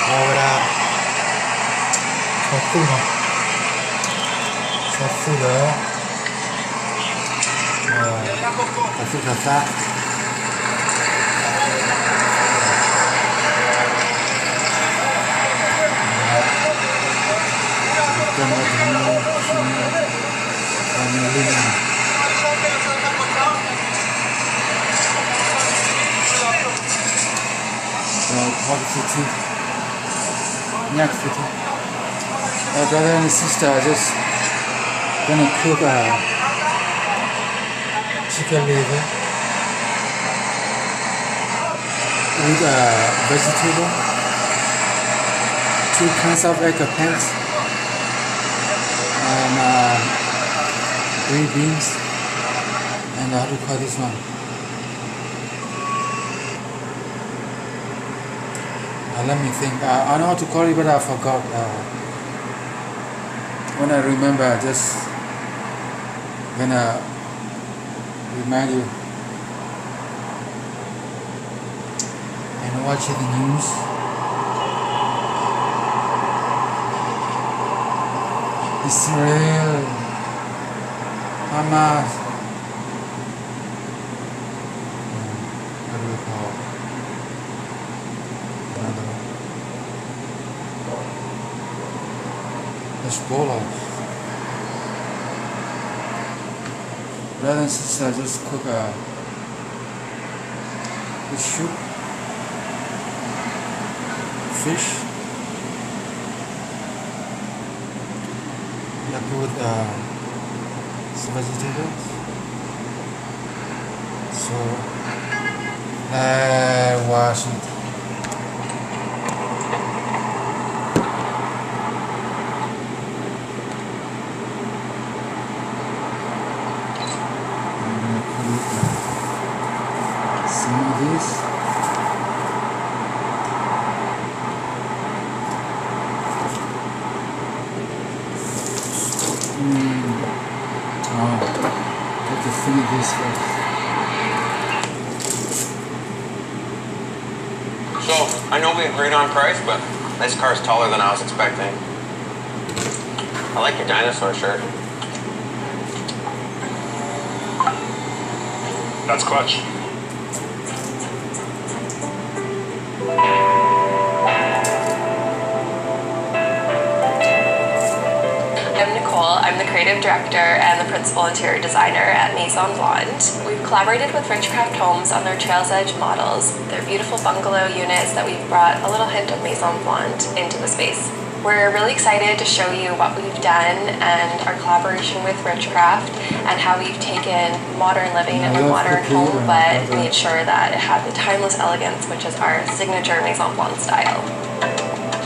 Ahora sosudo así está. Brother and sister are just gonna cook chicken liver with vegetable, 2 kinds of eggplants, and green beans, and how do you call this one? Let me think. I know how to call it, but I forgot. When I remember, I just gonna remind you. And watch the news. Israel, Hamas. What do we call it? Hezbollah. Brother and sister just cook soup, fish, with some vegetables. So wash it. Some of this. Have to finish this first. So, I know we agreed on price, but this car's taller than I was expecting. I like your dinosaur shirt. That's clutch. I'm Nicole. I'm the creative director and the principal interior designer at Maison Blonde. We've collaborated with Richcraft Homes on their Trails Edge models. They're beautiful bungalow units that we've brought a little hint of Maison Blonde into the space. We're really excited to show you what we've done and our collaboration with Richcraft and how we've taken modern living in a modern home but made sure that it had the timeless elegance, which is our signature Maison Blonde style.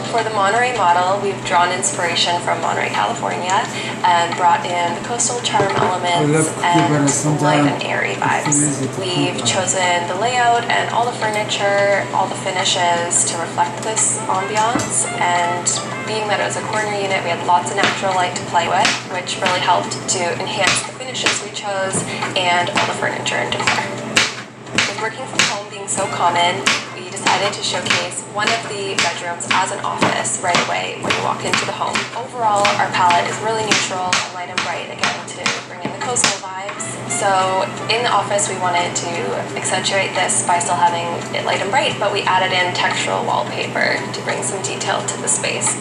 For the Monterey model, we've drawn inspiration from Monterey, California, and brought in the coastal charm elements and light and airy vibes. We've chosen the layout and all the furniture, all the finishes to reflect this ambiance, and being that it was a corner unit, we had lots of natural light to play with, which really helped to enhance the finishes we chose and all the furniture and decor. With working from home being so common, we decided to showcase one of the bedrooms as an office right away when you walk into the home. Overall, our palette is really neutral and light and bright, again, to bring in the coastal vibes. So in the office, we wanted to accentuate this by still having it light and bright, but we added in textural wallpaper to bring some detail to the space.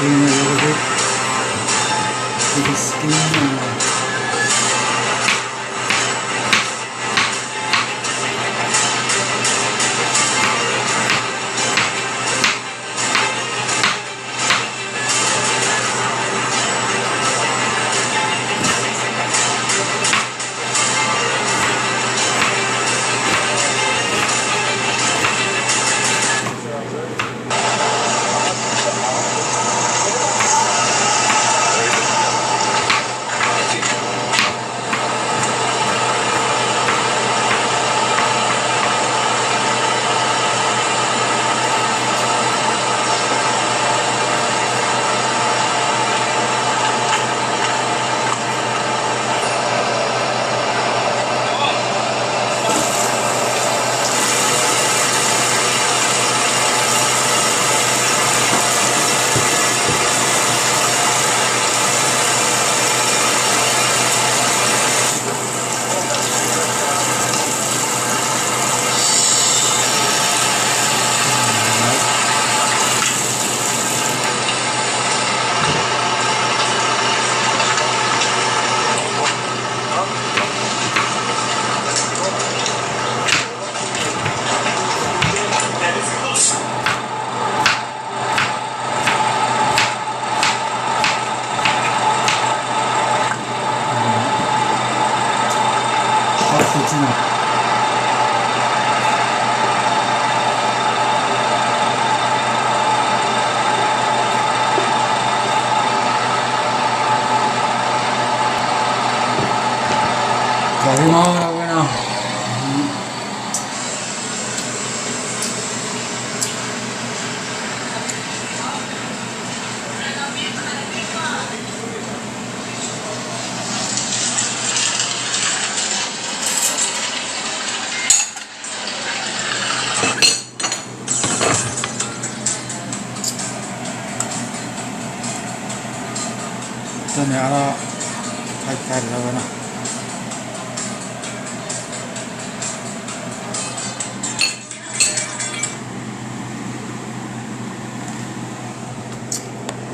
Clean a little bit with the skin catching up. Corrimos ahora, bueno. Ini ada kait-kait lah na.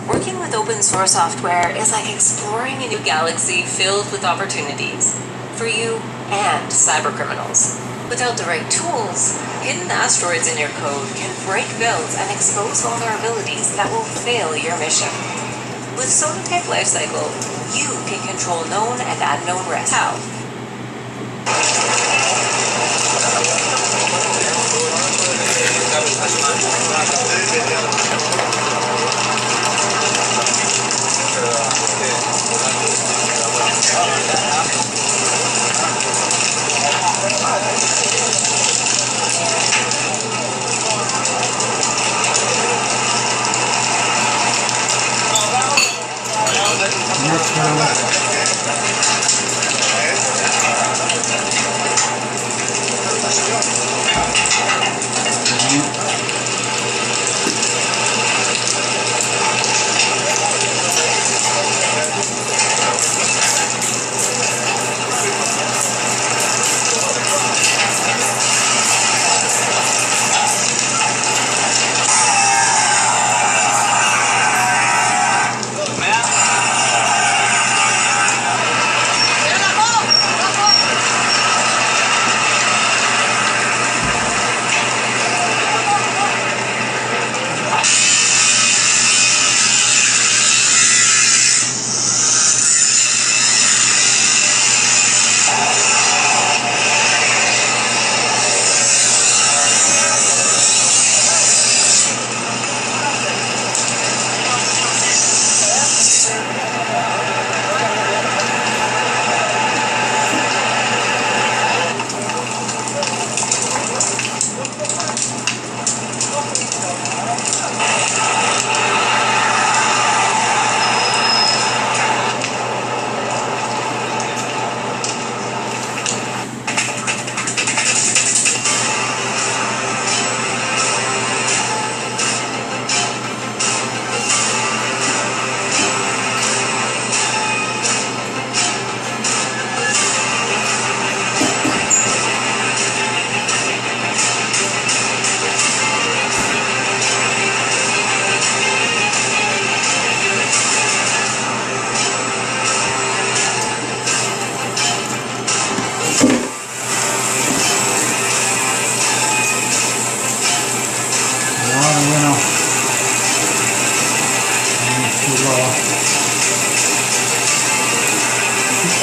Working with open source software is like exploring a new galaxy filled with opportunities for you and cybercriminals. Without the right tools, hidden asteroids in your code can break builds and expose vulnerabilities that will fail your mission. With Sonatype Lifecycle, you can control known and unknown risks. How?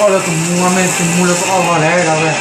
Olha tu mula tu awal lah.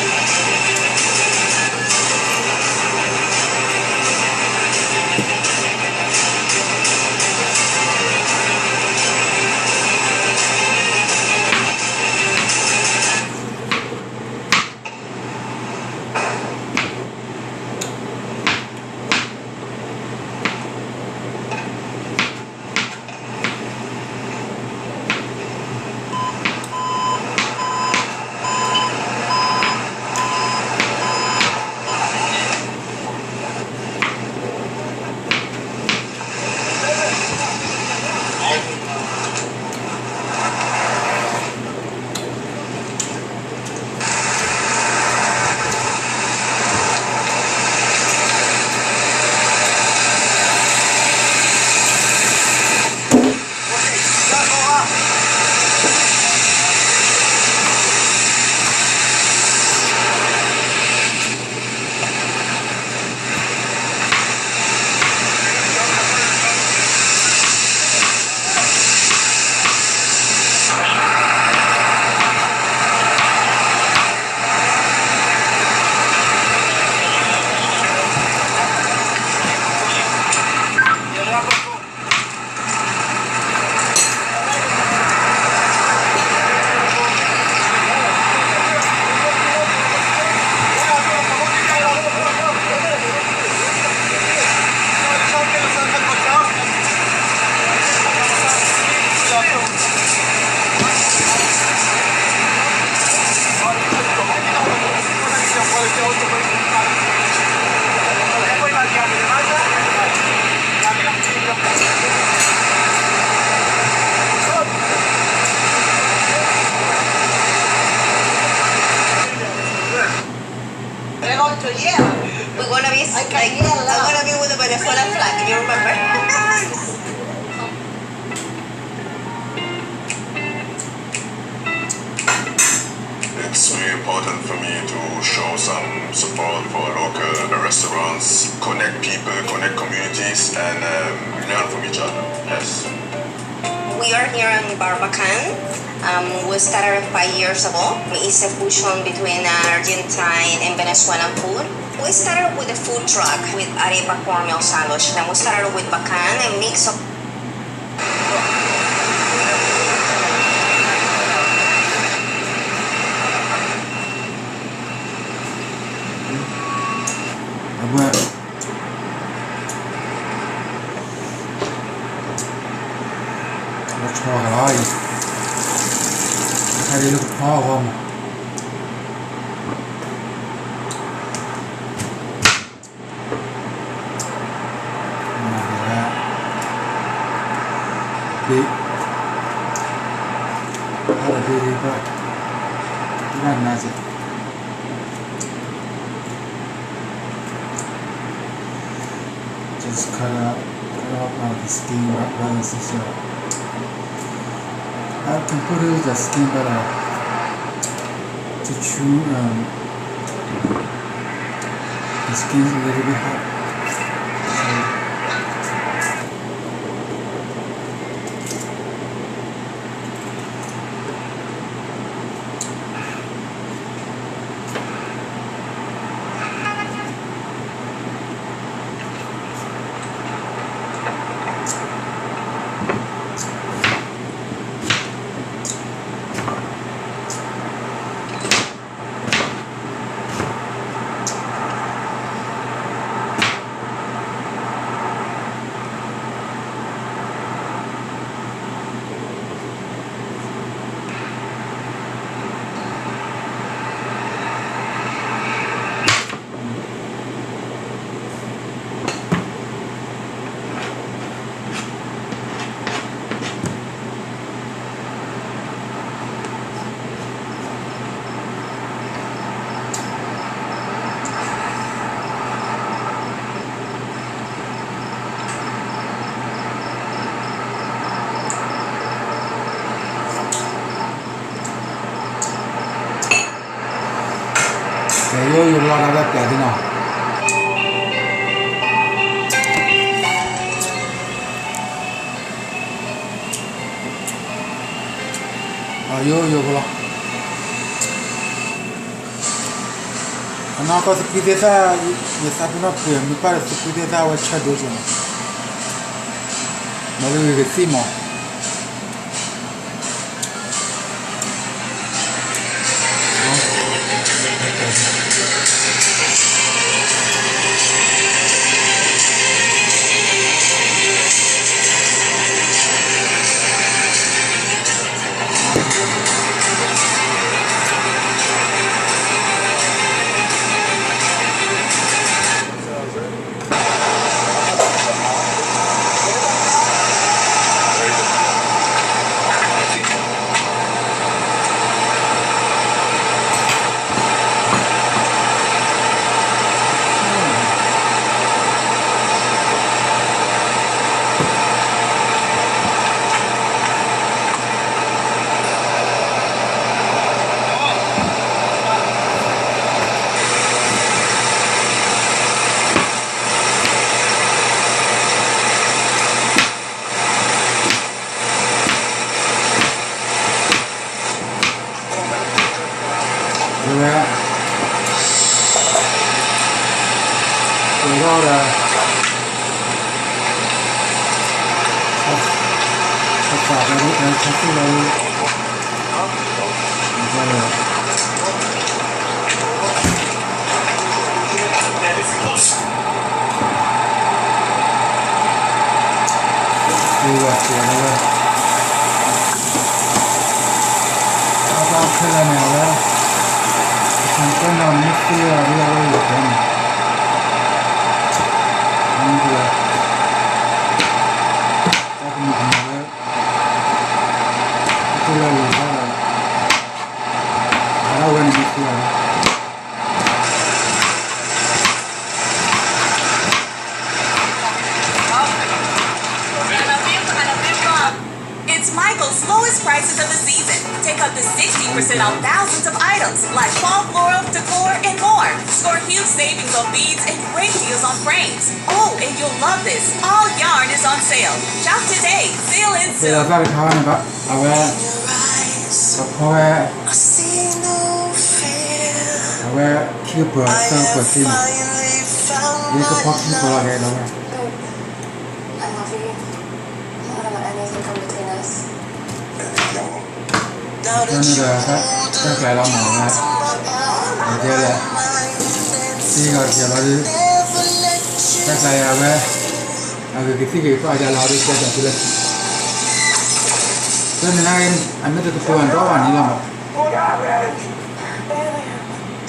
important for me to show some support for local restaurants, connect people, connect communities, and learn from each other. Yes. We are here in Barbacan. We started 5 years ago. It's a fusion between Argentine and Venezuelan food. We started with a food truck with arepa cornmeal sandwich. Then we started with bacan, a mix of But let's try it. How do you look at How do you do it? Not magic. Just cut out the skin rather than I can put it the skin better to chew the skin a little bit hot. Yo lo agarré platino. Yo bola. Una cosa che desa mi sa che non più, mi pare che desa o c'è dojo. Ma lui che simo. It's Michael's lowest prices of the season. Take up to 60% off thousands of items like fall floral, decor, and more. Score huge savings on beads and great deals on frames. Oh, and you'll love this. All yarn is on sale. Shop today. Seal in เวลา soon. ก็ไปเขานะครับเอาไว้เพราะว่าเอาไว้คิวเปิดเติมเปิดซิมนี่ก็พอคิวเปิดอะไรแล้วไง I love you. I don't let anything come between us. นั่นเลยครับตั้งใจเราหมอนะโอเคเลยที่เราจะเราดูตั้งใจเอาไว้เอาไปที่กี่ก็อาจจะเราดูเจอจากที่เลยซึ่งในนั้นอันนี้จะตัวอันร้อนนี่แหละมั้ง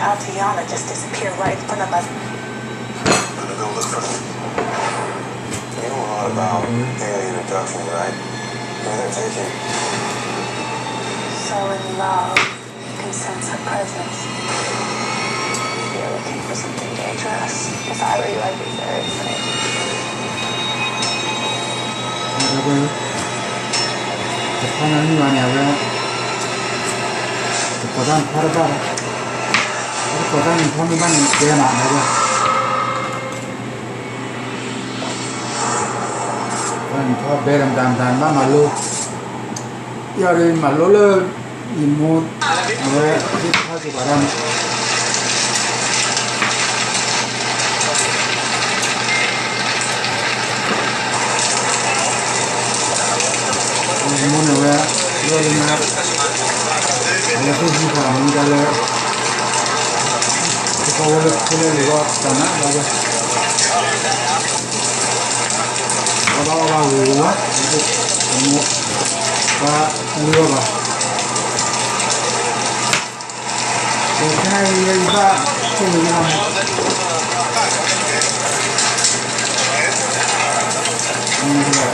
Tatiana just disappeared right in front of us. Gonna go look for them. You know a lot about alien abduction, right? Where they're taking. So in love, you can sense her presence. You're looking for something dangerous. If I were you, I'd be very afraid. แล้วก็แต่พอนั้นนี่วันเนี่ยว่าแต่พอด้านพอด้านพอด้านพอมีบ้านเจ้าหน้าเลยว่าบ้านพอเบรมดำบ้านมาลูยารีมาลูเลยอิมูดเอาไว้ที่พอที่บ้านอิมูดเอาไว้เรื่องนี้อะไรที่ที่ทำนี่ก็เลยก็ว่าคือเลยว่าตอนนั้นเราจะเราหัวนี่ก็มูว่าเรือว่าแต่แค่ยังว่าช่วยยังนี่ก็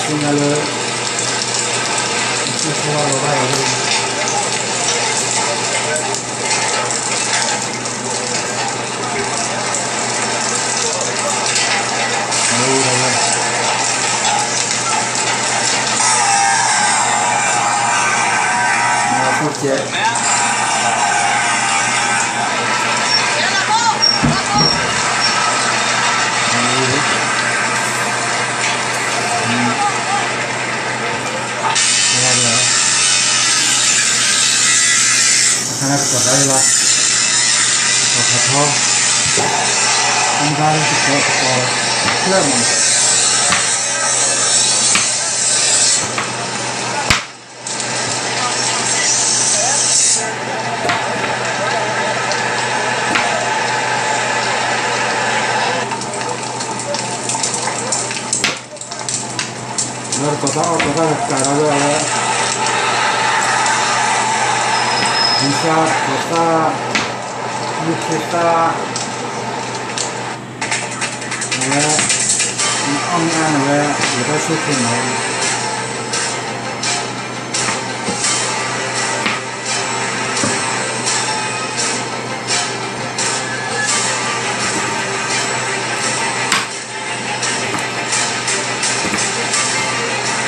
ซึ่งเราเลยที่เขาเราได้เลยเจ๊ขนาดกดได้ละกดขัดท้อทำการติดต่อเครื่องแล้วก็ต้องการอะไรbisa kota kita ya online ya kita syuting ya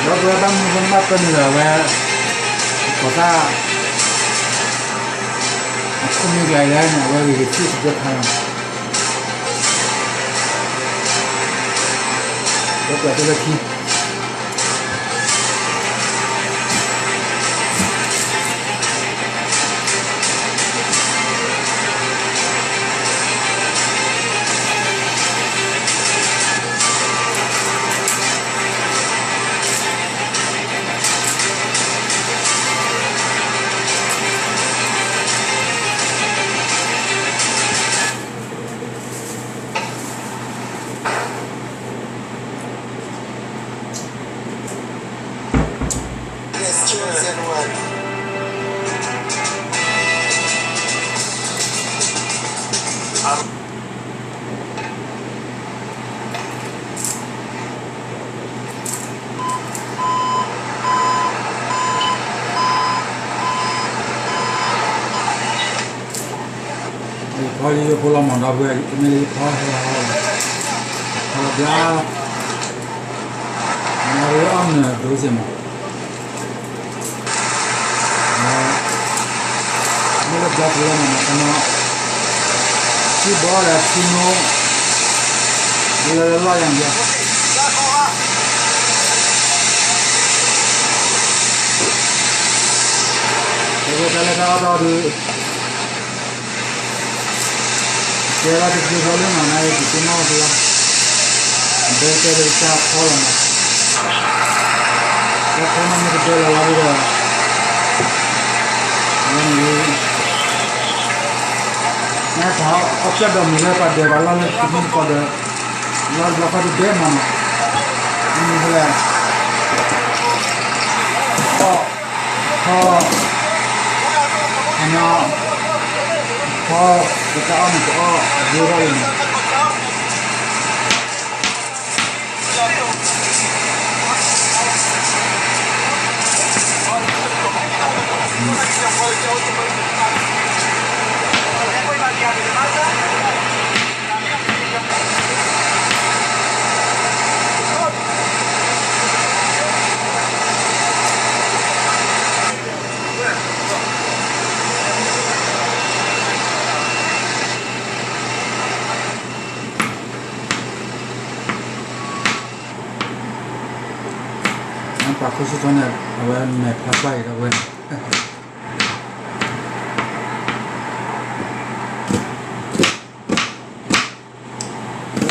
lo berapa mengenai penilaian kota Kami gaya na wali itu juga kan. Betul lagi. Cheers, everyone. Kali pulang mana buat ini pah lah. Kalau dia, ini 나를 없는 도시모. 내가 잡으려면 그냥 시보라 시노 이거 라양이야. 이거 달라가다도 제가 그 걸으면 나의 기능으로 배터리 차 콜라마. Economic development labour. Now, after the military development, for the large local demand, Pakusi tona awan me papai da wen.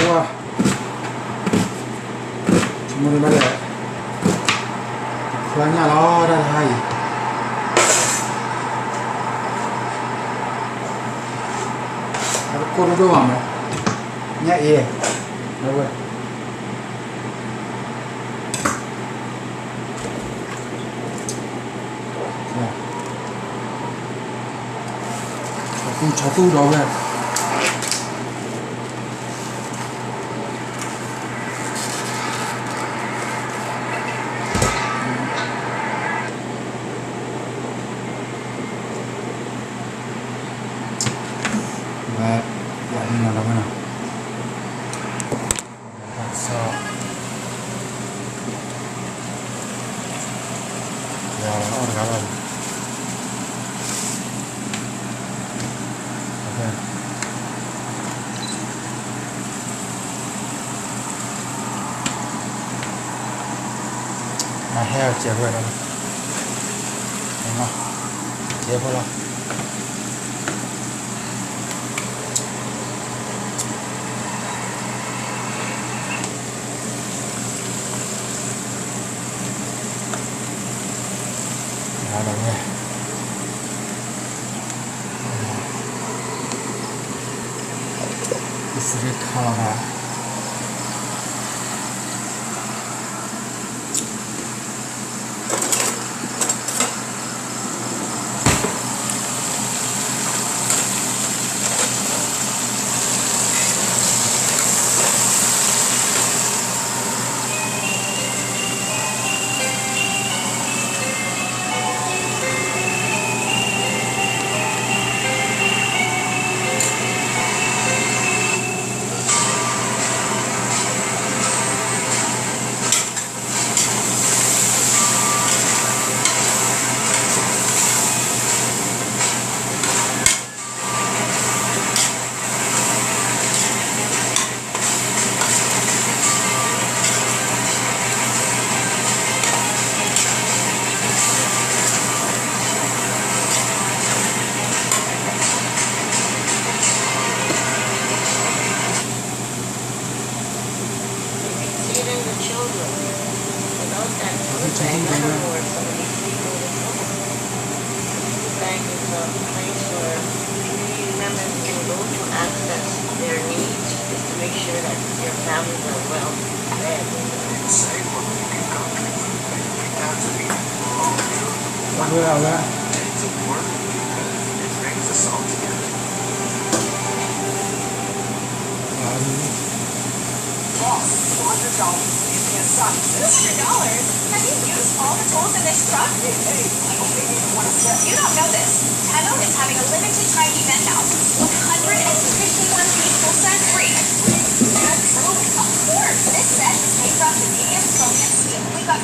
Wah. Cuma bala. Soalnya lo dah hai. Ada koru doang mo. Nya ye. Apa? cũng chó tu đó về và lại như nào đó nào sao giờ nó được rồi. Heo chế vừa rồi, đúng không? Chế vừa rồi. Đó đúng rồi. Cái sự khó mà.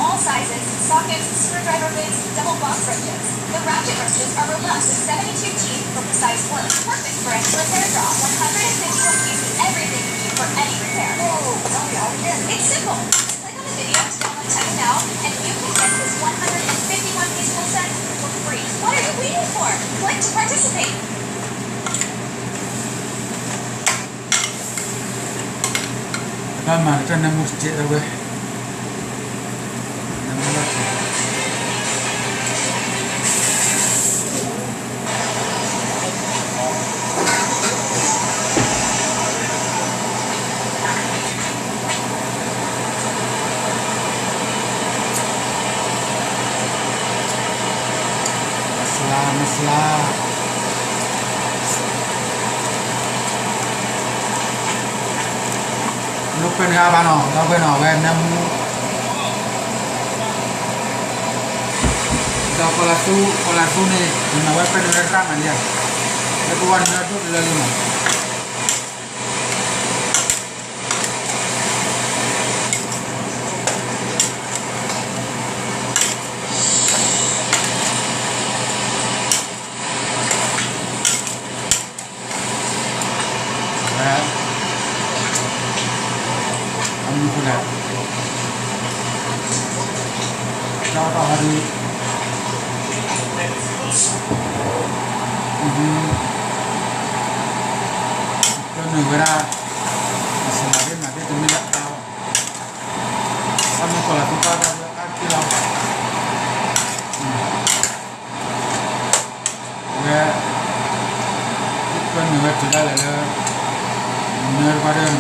all sizes, sockets, screwdriver bits, double box wrenches. The ratchet wrenches are robust with 72 teeth for precise work. Perfect for any repair job. 151 pieces, everything you need for any repair. Whoa, tell me how again. It's simple. Click on the video to download Tech now, and you can get this 151-piece full set for free. What are you waiting for? Click to participate. Lama kita nemu masjid dah weh. Nemu lagi. Masalah. Lúc bên ga ba nọ, tao bên nọ về năm tao kalau tu ni, mana weapon mereka mana? Aku warna tu lalu mana? Tahu hari itu negara selain nanti tu tidak tahu kami kalau kita ada kilau ya itu negara tidak ada negara buat ada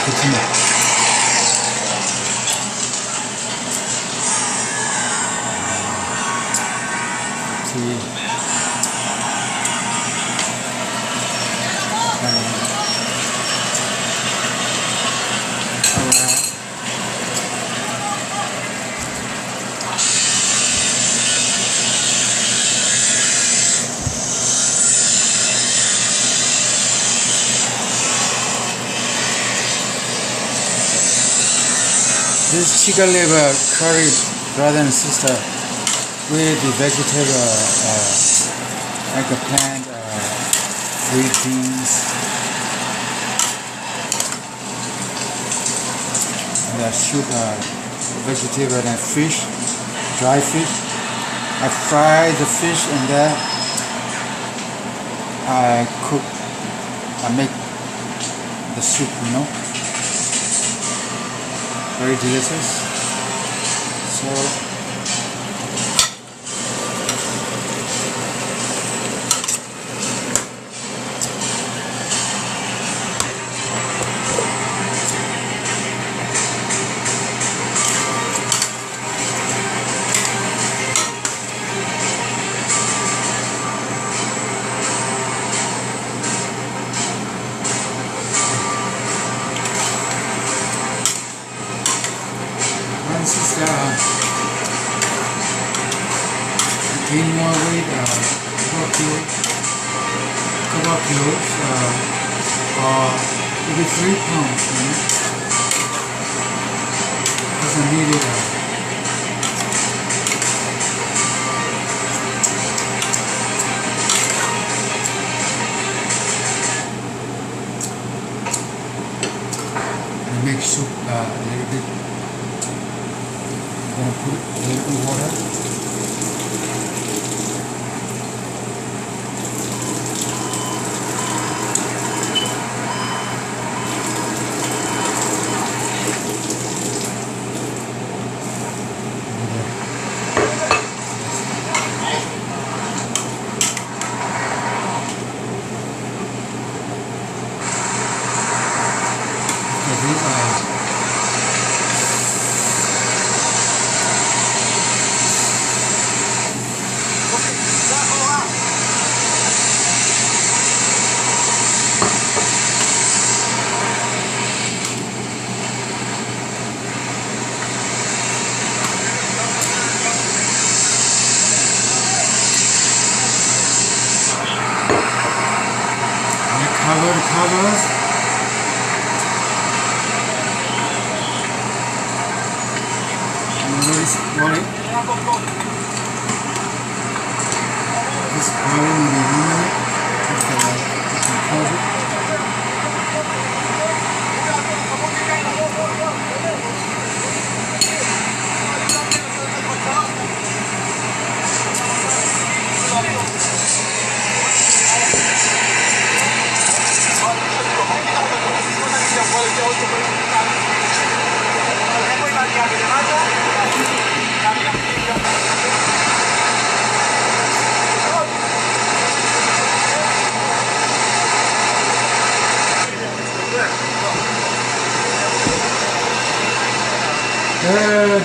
kecil. This chicken liver curry, brother and sister, with the vegetable, eggplant, green beans, and the soup, vegetable and fish, dry fish. I fry the fish and then I cook, I make the soup, you know. Very delicious. So this is gain more weight, couple of kilos, or maybe 3 pounds, you know, because I need it. soup a little bit. I'm gonna put a little bit of water. Covers. And really spoil it. Just spoil it in the minute. Close it.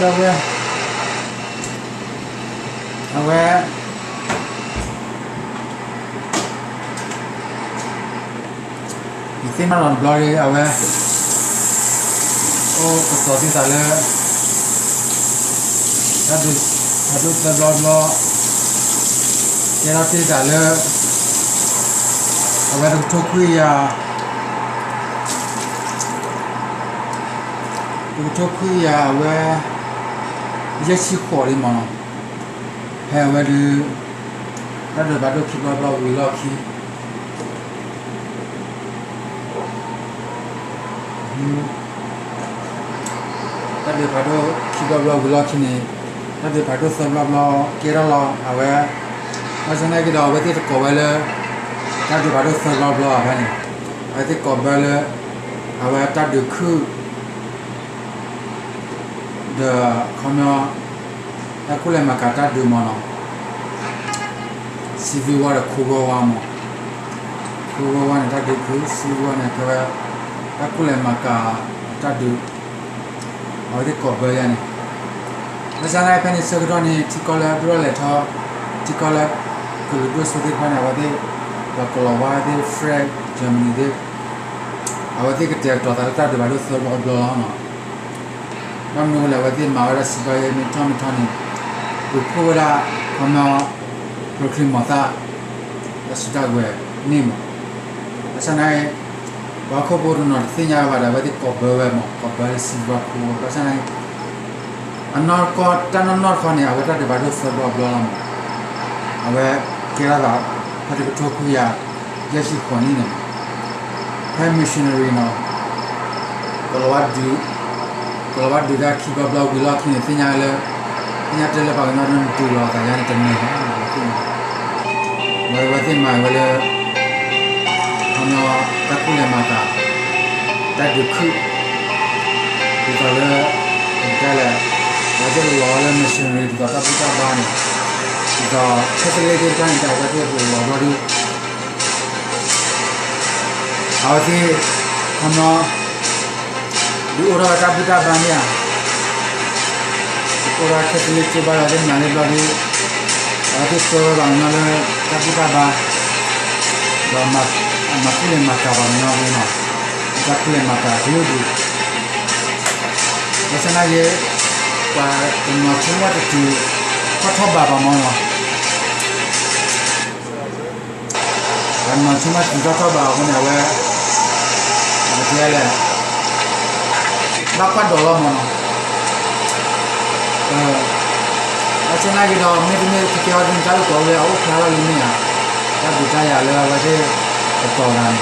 Đâu quên. Đâu quên. You think I'm on blurry away? Oh, sorry, Sale. That is the blur. Get up here, Sale. Away to Tokuya. Tokuya, where just you call him on. Where do that the battle keep up with lucky? That the battle keep up with lucky. That the battle serve up Kerala, aware. As an egg dog, with it, Covella. That the battle serve up law, I think Covella, aware that the crew. The Kono Akule Makata do mono. Civil war a Kugo Wamo. Kugo one at the crew, civil one at Akule Maka Tadu or the Cobayani. As an I penny Sogoni, Ticola, Droleto, Ticola, could do so the Panavade, Bacolawade, Fred, Germany. I would take a take to the Tadu of Blona. I'm no like within Maras by Tommy. We pull out from now Brooklyn Motha, the Stagway, Nemo. As an I walk over not think about a very copper, copper, silver, pool. As an I'm not caught, I'm not funny. I would have the battle for Blom. I wear Kerala, Patikokuya, Jessie Conino. Prime missionary now. But what do kalau buat juga kita belau belau kini tiada lepas orang tu lah kajian temui Berarti mai wala hanya takut le mata tak dukuk kita le wajib lawan machinery kita tak bisa bani kita facility kan kita wajib lawan baru awasi hanya di orang tak bisa bani ya orang facility baru ada mana baru awasi orang mana tak bisa bani Mak makule makaba mnavuna makule makadudi wasana ye kwa mnachuma tu kwathoba ba mono mnachuma tu kwathoba kuna we matiele bakwa dolo mono wasana ye do me tikiwa din chalu ko le au khala limia ya buta ya le wa de to ran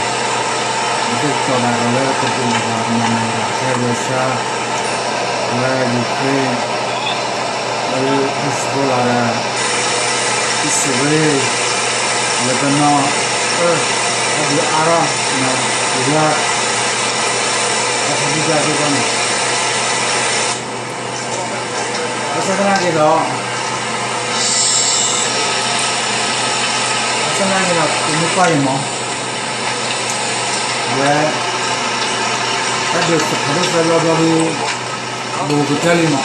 This dollar related to Russia, Ukraine, Hezbollah, Israel, Lebanon, the Arab, Iraq, that's a big idea. Where that is the producer of the Butalima.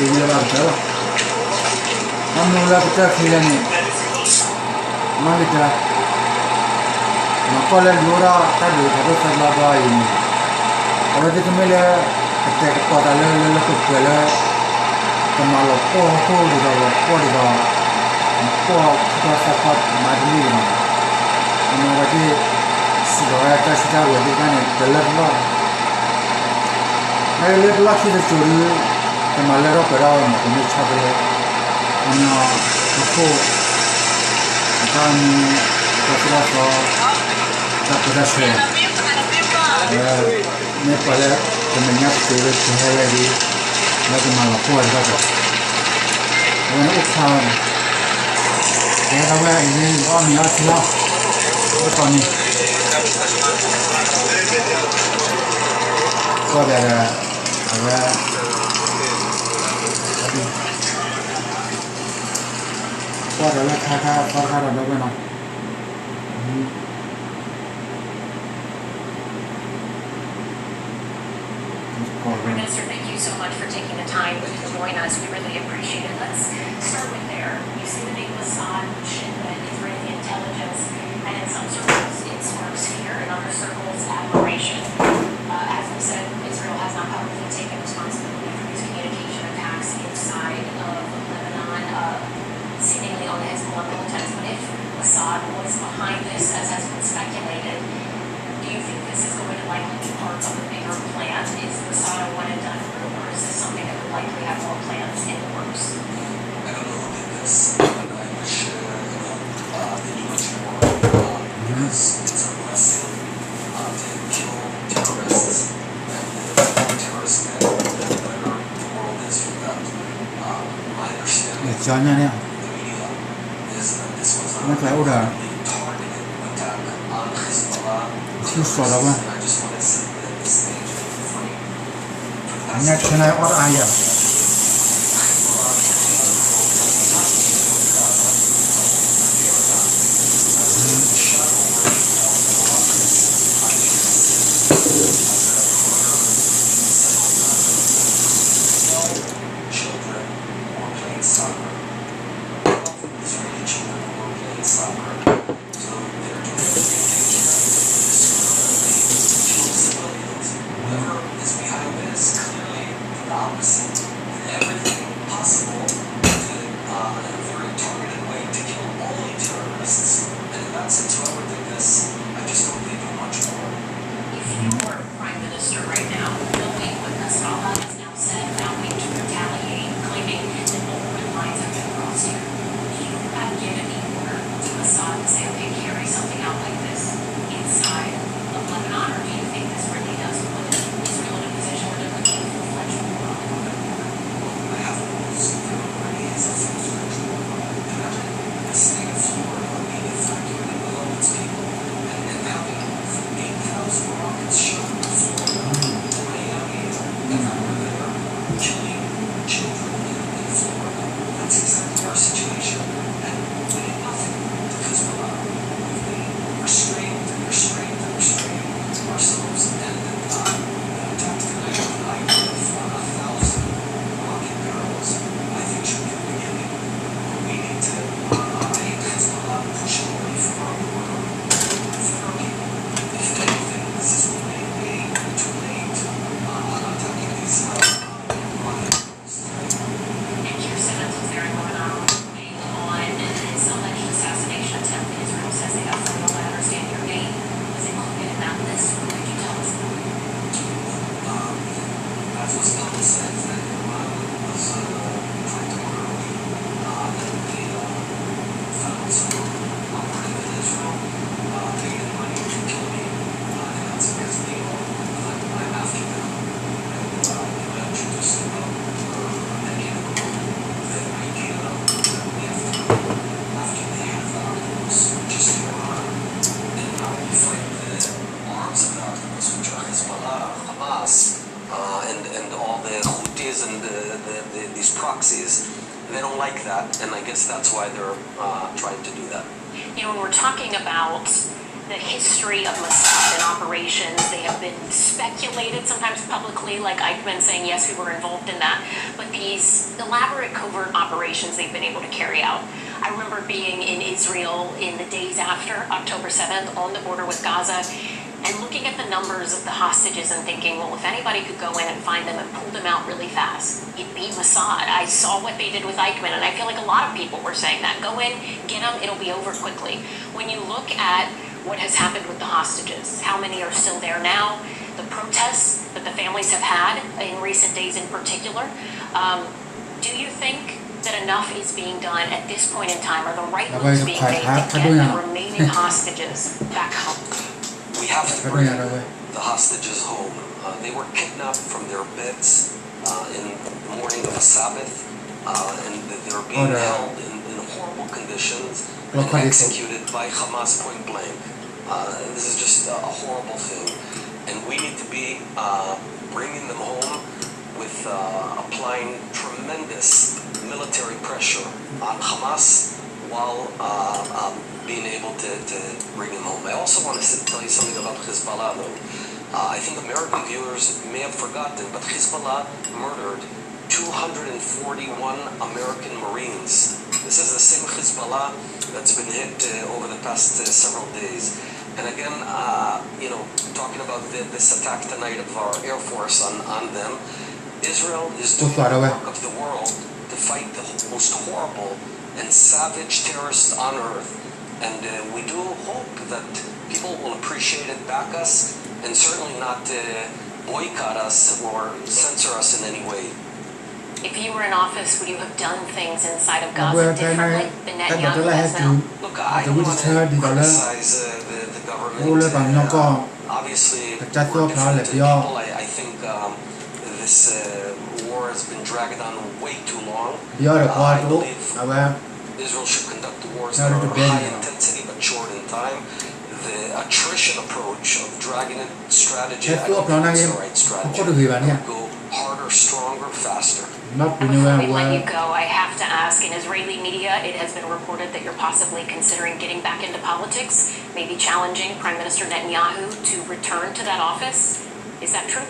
The Yellow. I'm no longer feeling Malita. Macaulay Dura, that is the producer of the Already to Miller, attack for a little fella, the Malapo, the poor, Madrid. Sebagai kasih wajib kan telat lah. Saya lihat lah kita curi kemarin orang berau macam cakap le, mana aku akan kasih tak berasa. Nepal kemenyak curi cahaya lagi, lagi malah kuat juga. Orang ukhan, saya tahu ini orang ni asal, orang ni. Kau ada kakak ada mana? Minister, thank you so much for taking the time to join us. We really appreciate it. Let's start with there. You see the name Mossad, Israeli intelligence, and in some circles it sparks fear, in other circles admiration. As we said, Israel has not publicly taken responsibility for these communication attacks inside of Lebanon, seemingly on the Hezbollah militants. But if Mossad was behind this, as has been speculated, do you think this is going to likely be part of a bigger plan? Is Mossad a one and done group, or is this something that would likely have more plans in the works? I don't know that this, but I wish they do much more because it's a blessing to kill terrorists and form terrorist men whatever the world is for that. My understanding of the media is that this was a really targeted attack on Hezbollah terrorists, and I just want to set the stage for the frame. For the past opposite. like that, and I guess that's why they're trying to do that. You know, when we're talking about the history of Mossad and operations, they have been speculated sometimes publicly, like Eichmann saying, yes, we were involved in that. But these elaborate covert operations they've been able to carry out. I remember being in Israel in the days after October 7th on the border with Gaza and looking at the numbers of the hostages and thinking, well, if anybody could go in and find them and pull them out really fast, it'd be Mossad. I saw what they did with Eichmann, and I feel like a lot of people were saying that. Go in, get them, it'll be over quickly. When you look at what has happened with the hostages, how many are still there now, the protests that the families have had in recent days in particular, do you think that enough is being done at this point in time? Are the right moves being made to get the remaining hostages back home? We have to bring the hostages home. They were kidnapped from their beds in the morning of a Sabbath, and they're being held in horrible conditions and executed by Hamas point blank. This is just a horrible thing, and we need to be bringing them home with applying tremendous military pressure on Hamas while being able to bring them home. I also want to tell you something about Hezbollah, though. I think American viewers may have forgotten, but Hezbollah murdered 241 American Marines. This is the same Hezbollah that's been hit over the past several days. And again, talking about this attack tonight of our Air Force on them, Israel is doing the work of the world to fight the most horrible and savage terrorists on earth. And we do hope that people will appreciate it, back us, and certainly not boycott us or censor us in any way. If you were in office, would you have done things inside of Gaza differently than Netanyahu has now? Look, I don't want to criticize the government. Obviously, we're different people. I think this war has been dragged on way too long. I believe Israel should conduct the wars that are high intensity but short in time. The attrition approach of dragging it strategy, I don't think it's the right strategy. Go harder, stronger, faster. Before we let you go, I have to ask, in Israeli media, it has been reported that you're possibly considering getting back into politics, maybe challenging Prime Minister Netanyahu to return to that office. Is that true?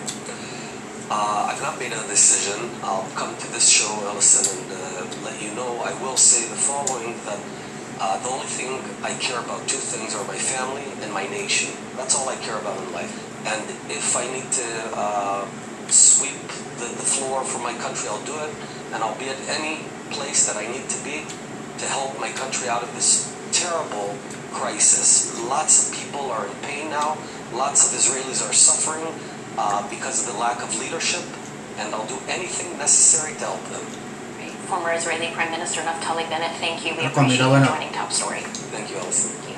I've not made a decision. I'll come to this show, Ellison, and let you know. I will say the following, that the only thing I care about, two things, are my family and my nation. That's all I care about in life. And if I need to sweep the floor for my country, I'll do it. And I'll be at any place that I need to be to help my country out of this terrible crisis. Lots of people are in pain now. Lots of Israelis are suffering because of the lack of leadership, and I'll do anything necessary to help them. Former Israeli Prime Minister Naftali Bennett, thank you. We appreciate you joining Top Story. Thank you, Alison. Thank you.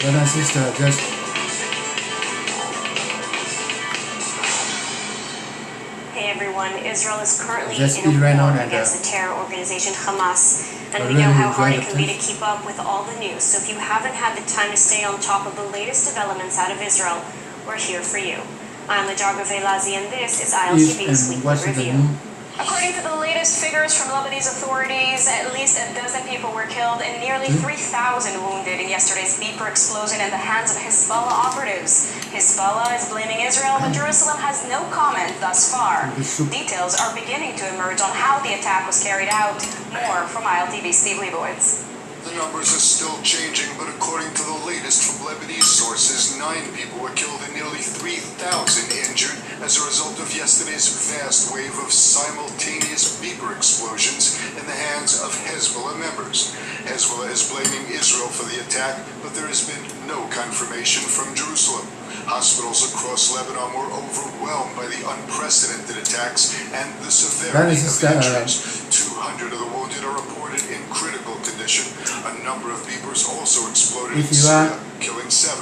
Brother and sister, just Israel is currently in a war against the terror organization Hamas, and we know how hard it can be to keep up with all the news. So if you haven't had the time to stay on top of the latest developments out of Israel, we're here for you. I'm Lajarga Velazi, and this is ILTV's Weekly Review. According to the latest figures from Lebanese authorities, at least a dozen people were killed and nearly 3,000 wounded in yesterday's beeper explosion in the hands of Hezbollah operatives. Hezbollah is blaming Israel, but Jerusalem has no comment thus far. Details are beginning to emerge on how the attack was carried out. More from ILTV's Steve Leibowitz. The numbers are still changing, but according to the latest from Lebanese sources, 9 people were killed and nearly 3,000 injured as a result of yesterday's vast wave of simultaneous beeper explosions in the hands of Hezbollah members. Hezbollah is blaming Israel for the attack, but there has been no confirmation from Jerusalem. Hospitals across Lebanon were overwhelmed by the unprecedented attacks and the severity of injuries. 200 of the wounded are reported in critical condition. A number of beepers also exploded in Syria, killing 7.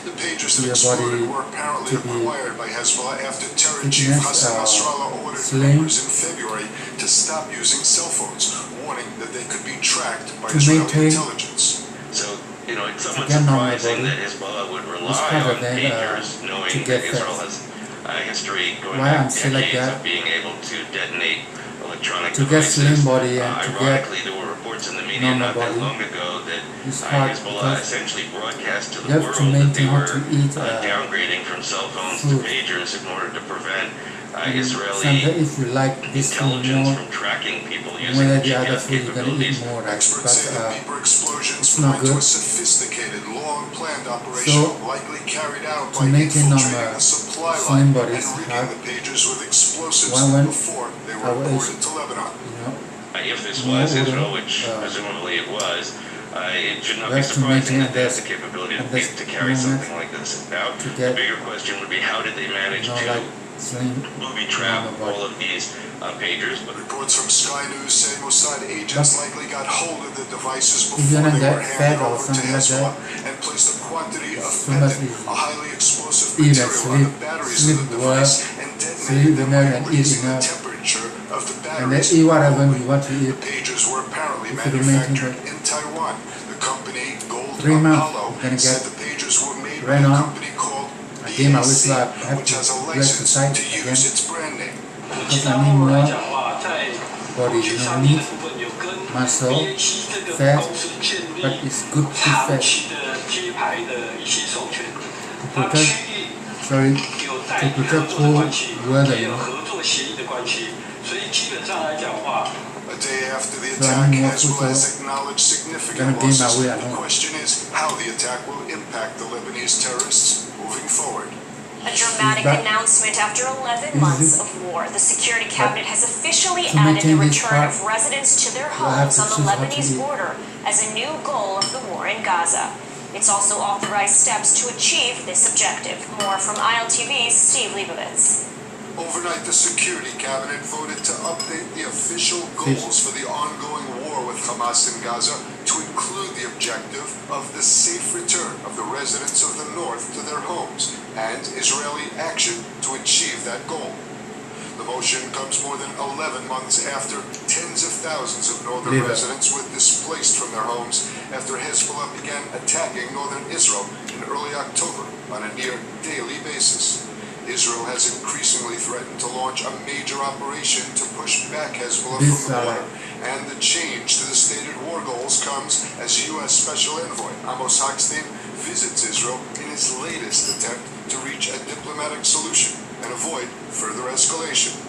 The pager procedures to that your body exploded were apparently to be required by Hezbollah after terror chief Hassan Nasrallah ordered slim, members in February to stop using cell phones, warning that they could be tracked by to Israeli maintain intelligence. So, you know, it's somewhat get normal surprising body. that Hezbollah would It's rely harder on than pagers, to knowing get that Israel fast. has a history going Why I'm back still like decades that? of being able to detonate electronic To get devices. slim body and to Ironically, get there were reports in the media normal not that body. long ago that It's hard Hezbollah because essentially broadcast to you the have world to that they maintain how were to eat downgrading from cell phones to food. pagers in order to prevent And Israeli sometimes if you like this thing intelligence more, from tracking people using when the other GPS food you're gonna eat capabilities. more. Experts say the Beeper explosions it's not point to good. a sophisticated, long-planned operation So, likely carried out to by maintain infiltrating the supply slim line body and is rigging hard. the pagers with explosives When before they were our age, imported to Lebanon. you know, If this more was order, Israel, which presumably it was, it should not we be have to surprising maintain that they have this the capability at this to carry moment something like this out. to The get, bigger question would be how did they manage you know, to like slim booby trap normal all body. of these pagers? But Reports from Sky News say Mossad agents likely got hold of the devices If before you're not they were that fat handed or over to something like Hezbollah that, and placed a quantity of so much fentanyl, easy. a highly explosive Eat and material on the sleep, batteries sleep of the well, device and sleep detonated them enough by and eat raising the enough, temperature of the and then batteries. eat whatever you want to The eat. pagers were apparently If you maintain manufactured that in Taiwan. The company Gold 3 months, Apollo you're gonna said get the pagers were made by ran a on. company called Again, I wish I BAC, have which to has a dress the license side to again use its brand name. because I need more body, you know, meat, muscle, fat, but it's good to fat. To protect, sorry, to protect cold weather, you know. A day after the So I attack, need more Hezbollah food, has so acknowledged significant gonna gain my losses. weight at The home. question is how the attack will impact the Lebanese terrorists moving forward. A dramatic announcement after 11 months of war. The Security Cabinet has officially to added the maintain this return part, of residents to their we'll have homes to on the choose how to Lebanese eat. border as a new goal of the war in Gaza. It's also authorized steps to achieve this objective. More from ILTV's Steve Leibovitz. Overnight, the Security Cabinet voted to update the official goals for the ongoing war with Hamas in Gaza to include the objective of the safe return of the residents of the north to their homes and Israeli action to achieve that goal. The motion comes more than 11 months after tens of thousands of northern residents were displaced from their homes after Hezbollah began attacking northern Israel in early October on a near daily basis. Israel has increasingly threatened to launch a major operation to push back Hezbollah from the border, and the change to the stated war goals comes as U.S. Special Envoy Amos Hochstein visits Israel in his latest attempt to reach a diplomatic solution and avoid further escalation.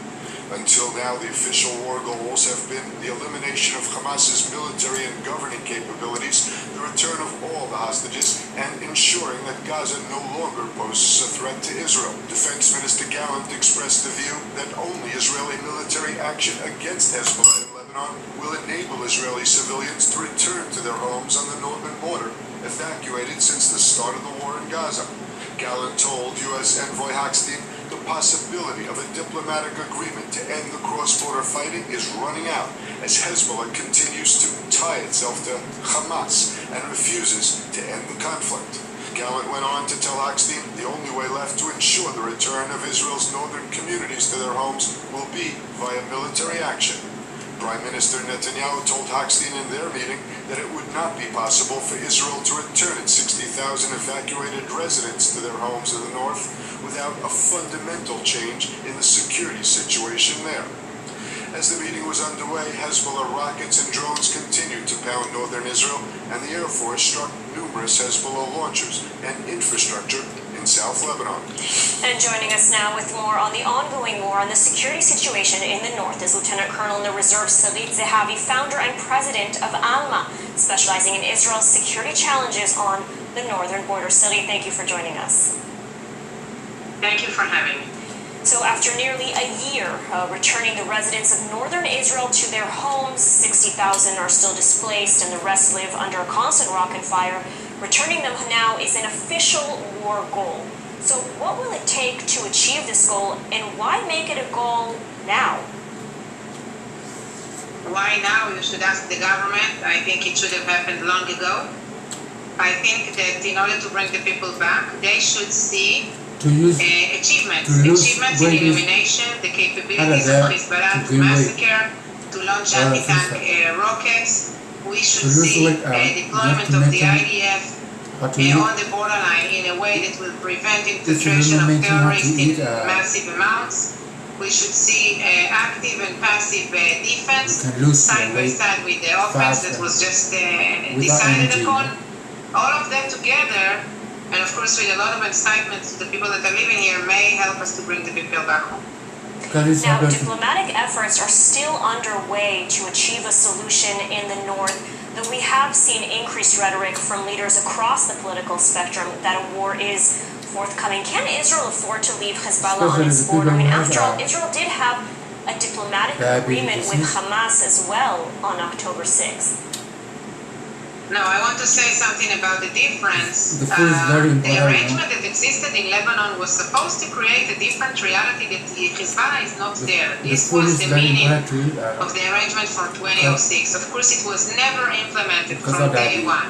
Until now, the official war goals have been the elimination of Hamas's military and governing capabilities, the return of all the hostages, and ensuring that Gaza no longer poses a threat to Israel. Defense Minister Gallant expressed the view that only Israeli military action against Hezbollah in Lebanon will enable Israeli civilians to return to their homes on the northern border, evacuated since the start of the war in Gaza. Gallant told U.S. Envoy Hochstein the possibility of a diplomatic agreement to end the cross-border fighting is running out as Hezbollah continues to tie itself to Hamas and refuses to end the conflict. Gallant went on to tell Hochstein the only way left to ensure the return of Israel's northern communities to their homes will be via military action. Prime Minister Netanyahu told Hochstein in their meeting that it would not be possible for Israel to return its 60,000 evacuated residents to their homes in the north without a fundamental change in the security situation there. As the meeting was underway, Hezbollah rockets and drones continued to pound northern Israel, and the Air Force struck numerous Hezbollah launchers and infrastructure in South Lebanon. And joining us now with more on the ongoing war and the security situation in the north is Lieutenant Colonel in the Reserve Salit Zehavi, founder and president of ALMA, specializing in Israel's security challenges on the northern border. Salit, thank you for joining us. Thank you for having me. So after nearly a year returning the residents of northern Israel to their homes, 60,000 are still displaced and the rest live under a constant rocket fire. Returning them now is an official war goal. So what will it take to achieve this goal, and why make it a goal now? Why now? You should ask the government. I think it should have happened long ago. I think that in order to bring the people back, they should see to use achievements to use in elimination, the capabilities of Hezbollah to massacre, to launch anti-tank rockets. We should see deployment of the IDF on the borderline in a way that will prevent infiltration of terrorists in massive amounts. We should see active and passive defense side by side with the offense that was just decided upon. All of that together, and of course with a lot of excitement to the people that are living here, may help us to bring the people back home. Now, diplomatic efforts are still underway to achieve a solution in the north, though we have seen increased rhetoric from leaders across the political spectrum that a war is forthcoming. Can Israel afford to leave Hezbollah on its border? I mean, after all, Israel did have a diplomatic agreement with Hamas as well on October 6th. Now, I want to say something about the difference. The arrangement that existed in Lebanon was supposed to create a different reality that Hezbollah is not there. This was the meaning of the arrangement from 2006. Of course, it was never implemented from day one.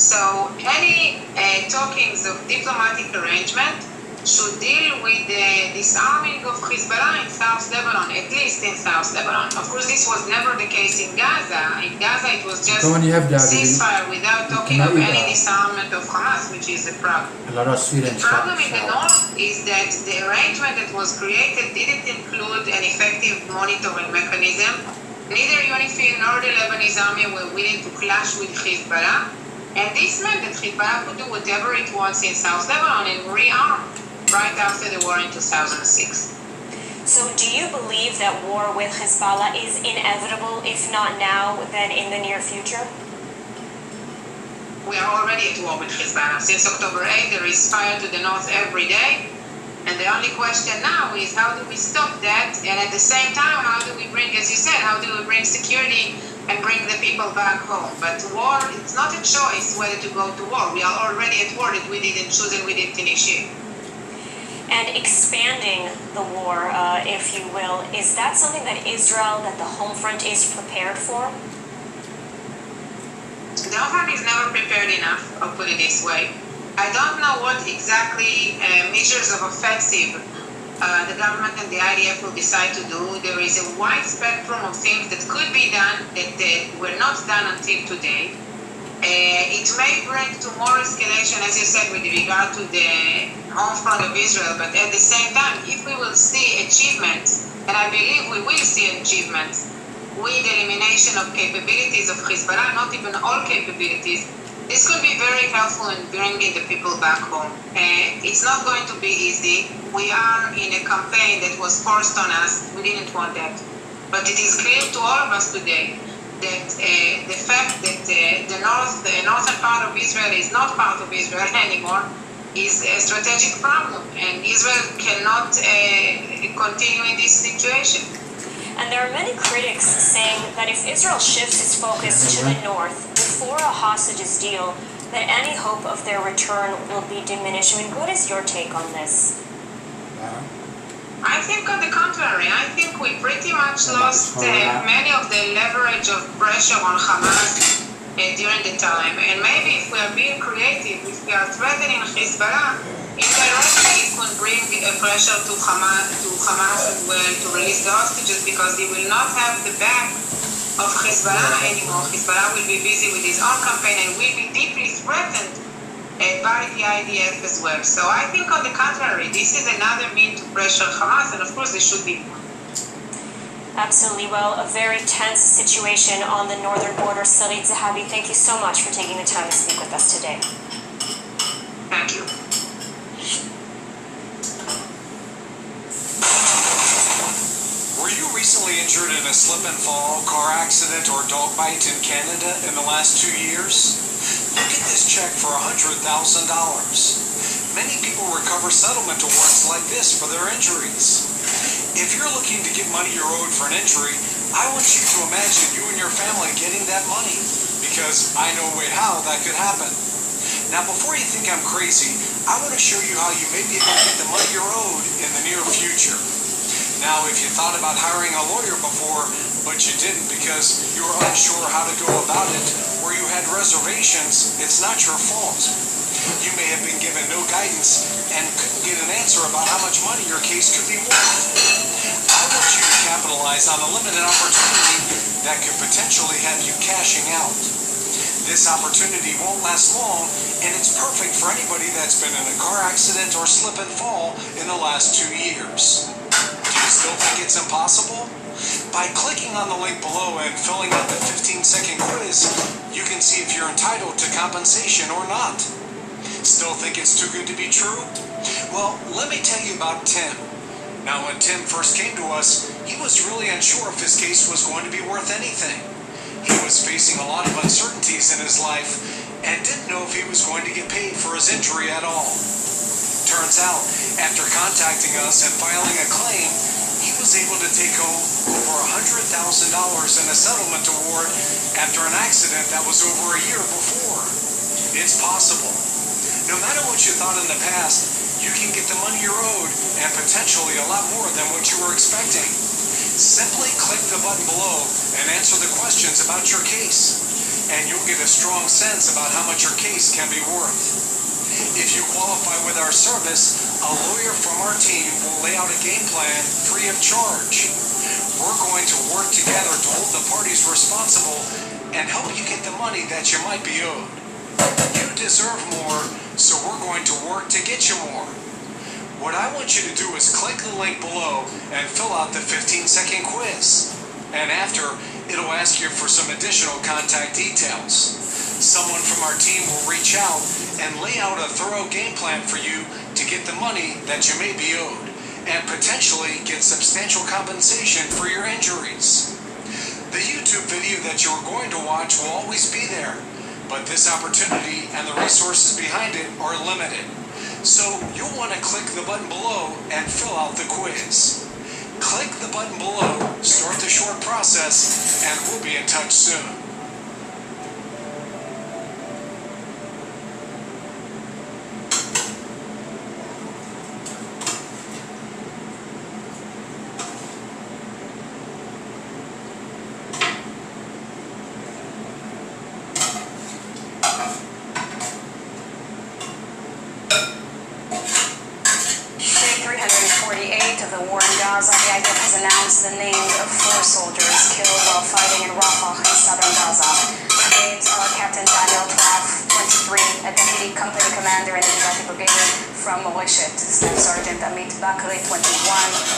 So, any talkings of diplomatic arrangement should deal with the disarming of Hezbollah in South Lebanon, at least in South Lebanon. Of course, this was never the case in Gaza. In Gaza, it was just ceasefire without talking of any disarmament of Hamas, which is a problem. The problem in the north is that the arrangement that was created didn't include an effective monitoring mechanism. Neither UNIFIL nor the Lebanese army were willing to clash with Hezbollah, and this meant that Hezbollah could do whatever it wants in South Lebanon and rearm right after the war in 2006. So do you believe that war with Hezbollah is inevitable, if not now, then in the near future? We are already at war with Hezbollah. Since October 8th, there is fire to the north every day. And the only question now is how do we stop that? And at the same time, how do we bring, as you said, how do we bring security and bring the people back home? But war, it's not a choice whether to go to war. We are already at war that we didn't choose and we didn't initiate. And expanding the war, if you will, is that something that Israel, that the home front is prepared for? The home front is never prepared enough, I'll put it this way. I don't know what exactly measures of offensive the government and the IDF will decide to do. There is a wide spectrum of things that could be done that were not done until today. It may bring to more escalation, as you said, with regard to the home front of Israel, but at the same time, if we will see achievements, and I believe we will see achievements, with elimination of capabilities of Hezbollah, not even all capabilities, this could be very helpful in bringing the people back home. It's not going to be easy. We are in a campaign that was forced on us. We didn't want that. But it is clear to all of us today that the fact that the northern part of Israel is not part of Israel anymore is a strategic problem, and Israel cannot continue in this situation. And there are many critics saying that if Israel shifts its focus to the north before a hostages deal, that any hope of their return will be diminished. I mean, what is your take on this? I think on the contrary. I think we pretty much lost many of the leverage of pressure on Hamas during the time. And maybe if we are being creative, if we are threatening Hezbollah, indirectly it could bring pressure to Hamas as well to release the hostages, because they will not have the back of Hezbollah anymore. Hezbollah will be busy with his own campaign and will be deeply threatened by the IDF as well. So I think on the contrary, this is another means to pressure Hamas, and of course there should be more. Absolutely. Well, a very tense situation on the northern border. Salit Zahavi, thank you so much for taking the time to speak with us today. Thank you. Were you recently injured in a slip and fall, car accident, or dog bite in Canada in the last 2 years? Look at this check for $100,000. Many people recover settlement awards like this for their injuries. If you're looking to get money you're owed for an injury, I want you to imagine you and your family getting that money, because I know a way how that could happen. Now, before you think I'm crazy, I want to show you how you may be able to get the money you're owed in the near future. Now, if you thought about hiring a lawyer before, but you didn't because you were unsure how to go about it, or you you had reservations, it's not your fault. You may have been given no guidance and couldn't get an answer about how much money your case could be worth. I want you to capitalize on a limited opportunity that could potentially have you cashing out. This opportunity won't last long, and it's perfect for anybody that's been in a car accident or slip and fall in the last 2 years. Do you still think it's impossible? By clicking on the link below and filling out the 15-second quiz, you can see if you're entitled to compensation or not. Still think it's too good to be true? Well, let me tell you about Tim. Now, when Tim first came to us, he was really unsure if his case was going to be worth anything. He was facing a lot of uncertainties in his life and didn't know if he was going to get paid for his injury at all. Turns out, after contacting us and filing a claim, he was able to take home over $100,000 in a settlement award after an accident that was over a year before. It's possible. No matter what you thought in the past, you can get the money you're owed and potentially a lot more than what you were expecting. Simply click the button below and answer the questions about your case, and you'll get a strong sense about how much your case can be worth. If you qualify with our service, a lawyer from our team will lay out a game plan free of charge. We're going to work together to hold the parties responsible and help you get the money that you might be owed. You deserve more, so we're going to work to get you more. What I want you to do is click the link below and fill out the 15-second quiz. And after, it'll ask you for some additional contact details. Someone from our team will reach out and lay out a thorough game plan for you to get the money that you may be owed and potentially get substantial compensation for your injuries. The YouTube video that you're going to watch will always be there, but this opportunity and the resources behind it are limited. So you'll want to click the button below and fill out the quiz. Click the button below, start the short process, and we'll be in touch soon. Of the war in Gaza, the IDF has announced the names of 4 soldiers killed while fighting in Rafah in southern Gaza. The names are Captain Daniel Traf, 23, a deputy company commander in the Givati Brigade from Moreshet, Staff Sergeant Amit Bakri, 21,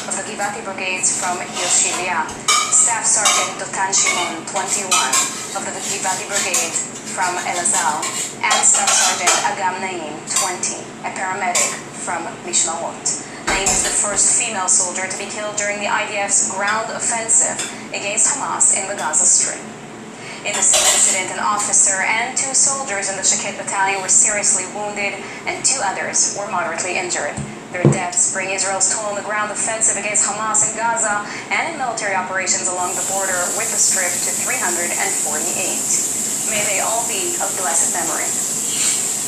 of the Givati Brigades from Yoshilia, Staff Sergeant Dotan Shimon, 21, of the Givati Brigade from Elazal, and Staff Sergeant Agam Naim, 20, a paramedic from Mishmarot. Naim is the first female soldier to be killed during the IDF's ground offensive against Hamas in the Gaza Strip. In the same incident, an officer and 2 soldiers in the Shaket battalion were seriously wounded and 2 others were moderately injured. Their deaths bring Israel's toll on the ground offensive against Hamas in Gaza and in military operations along the border with the Strip to 348. May they all be of blessed memory.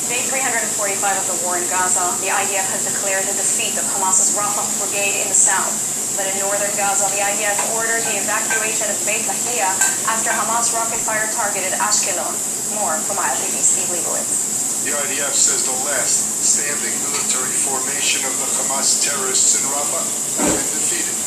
Day 345 of the war in Gaza, the IDF has declared the defeat of Hamas's Rafah brigade in the south. But in northern Gaza, the IDF ordered the evacuation of Beit Lahia after Hamas rocket fire targeted Ashkelon. More from ILTV Steve Leibowitz. The IDF says the last standing military formation of the Hamas terrorists in Rafah has been defeated.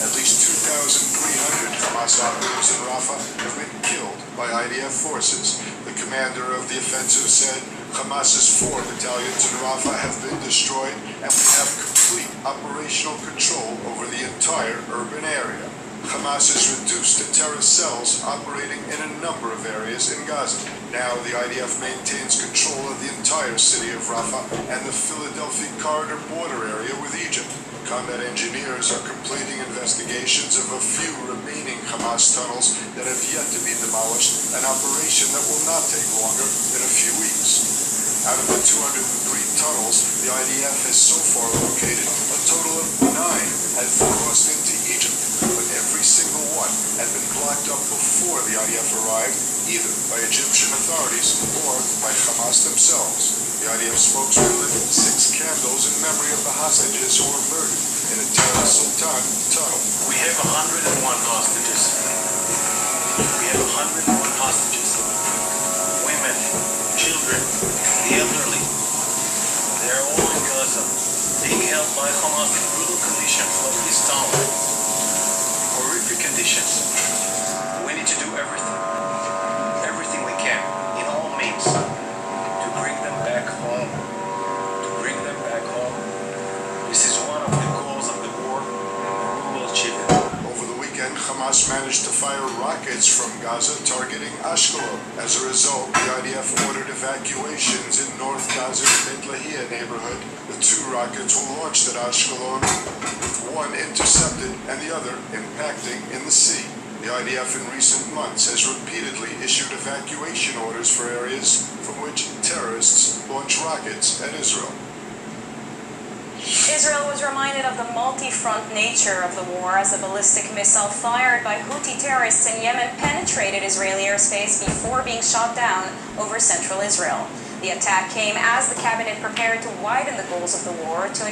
At least 2,300 Hamas operatives in Rafah have been killed by IDF forces. The commander of the offensive said, Hamas's 4 battalions in Rafah have been destroyed, and we have complete operational control over the entire urban area. Hamas has reduced to terrorist cells operating in a number of areas in Gaza. Now the IDF maintains control of the entire city of Rafah and the Philadelphia corridor border area with Egypt. Combat engineers are completing investigations of a few remaining Hamas tunnels that have yet to be demolished, an operation that will not take longer than a few weeks. Out of the 203 tunnels, the IDF has so far located a total of 9 have crossed into Egypt, but every single one had been blocked up before the IDF arrived, either by Egyptian authorities or by Hamas themselves. The IDF spokesman lit 6 candles in memory of the hostages who were murdered in a Tel Sultan tunnel. We have 101 hostages. We have 101 hostages. Strip. The elderly, they're all in Gaza, being held by Hamas in brutal conditions of this town. Horrific conditions. We need to do everything we can, in all means, to bring them back home. This is one of the goals of the war, and we will achieve it. Over the weekend, Hamas managed to fire rockets from Gaza targeting Ashkelon. As a result, the IDF ordered evacuations in North Gaza's Beit Lahia neighborhood. The 2 rockets were launched at Ashkelon, with one intercepted and the other impacting in the sea. The IDF in recent months has repeatedly issued evacuation orders for areas from which terrorists launch rockets at Israel. Israel was reminded of the multi-front nature of the war as a ballistic missile fired by Houthi terrorists in Yemen penetrated Israeli airspace before being shot down over central Israel. The attack came as the cabinet prepared to widen the goals of the war to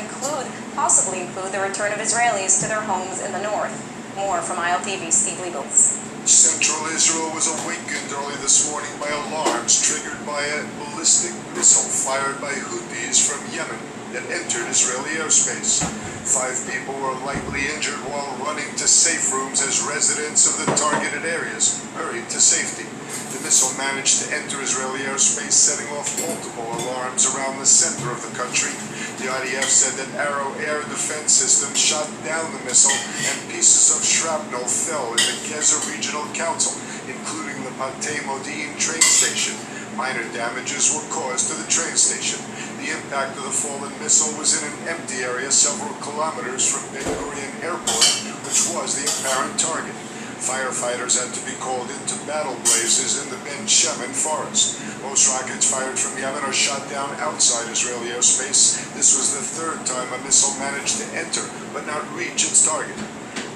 possibly include the return of Israelis to their homes in the north. More from ILTV's Steve Legals. Central Israel was awakened early this morning by alarms triggered by a ballistic missile fired by Houthis from Yemen that entered Israeli airspace. 5 people were lightly injured while running to safe rooms as residents of the targeted areas hurried to safety. The missile managed to enter Israeli airspace, setting off multiple alarms around the center of the country. The IDF said that Arrow air defense system shot down the missile and pieces of shrapnel fell in the Gaza Regional Council, including the Patei Modi'in train station. Minor damages were caused to the train station. The impact of the fallen missile was in an empty area several kilometers from Ben Gurion Airport, which was the apparent target. Firefighters had to be called into battle blazes in the Ben Shemen forest. Most rockets fired from Yemen are shot down outside Israeli airspace. This was the 3rd time a missile managed to enter but not reach its target.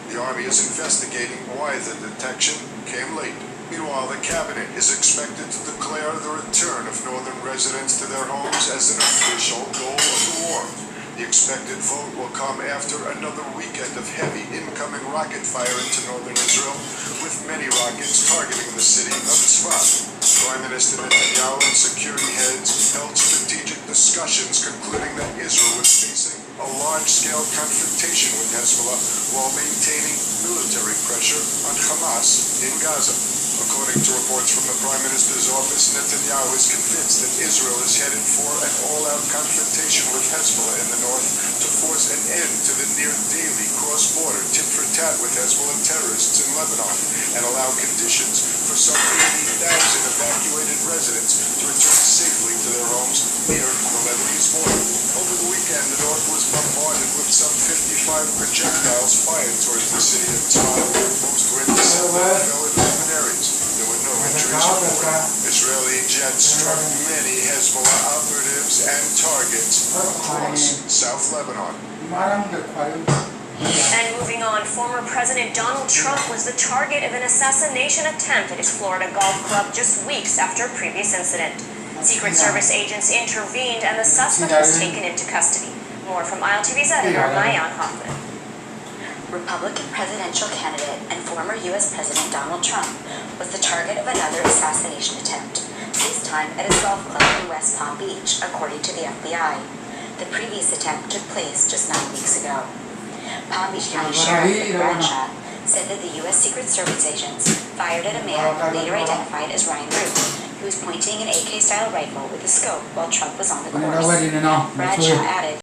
The Army is investigating why the detection came late. Meanwhile, the cabinet is expected to declare the return of northern residents to their homes as an official goal of the war. The expected vote will come after another weekend of heavy incoming rocket fire into northern Israel, with many rockets targeting the city of Tzfat. Prime Minister Netanyahu and security heads held strategic discussions concluding that Israel was facing a large-scale confrontation with Hezbollah while maintaining military pressure on Hamas in Gaza. According to reports from the Prime Minister's office, Netanyahu is convinced that Israel is headed for an all-out confrontation with Hezbollah in the north to force an end to the near-daily cross-border tit-for-tat with Hezbollah terrorists in Lebanon and allow conditions for some 80,000 evacuated residents to return safely to their homes near the Lebanese border. Over the weekend, the north was bombarded with some 55 projectiles fired towards the city of Tzfat. Most were intercepted and fell in open areas. There were no injuries reported. Israeli jets struck many Hezbollah operatives and targets across South Lebanon. And moving on, former President Donald Trump was the target of an assassination attempt at his Florida golf club just weeks after a previous incident. Secret Service agents intervened and the suspect was taken into custody. More from ILTV's editor, Mayan Hoffman. Republican presidential candidate and former U.S. President Donald Trump was the target of another assassination attempt, this time at his golf club in West Palm Beach, according to the FBI. The previous attempt took place just 9 weeks ago. Palm Beach County Sheriff Rick Bradshaw said that the U.S. Secret Service agents fired at a man later identified as Ryan Root, who was pointing an AK-style rifle with a scope while Trump was on the course. Bradshaw added,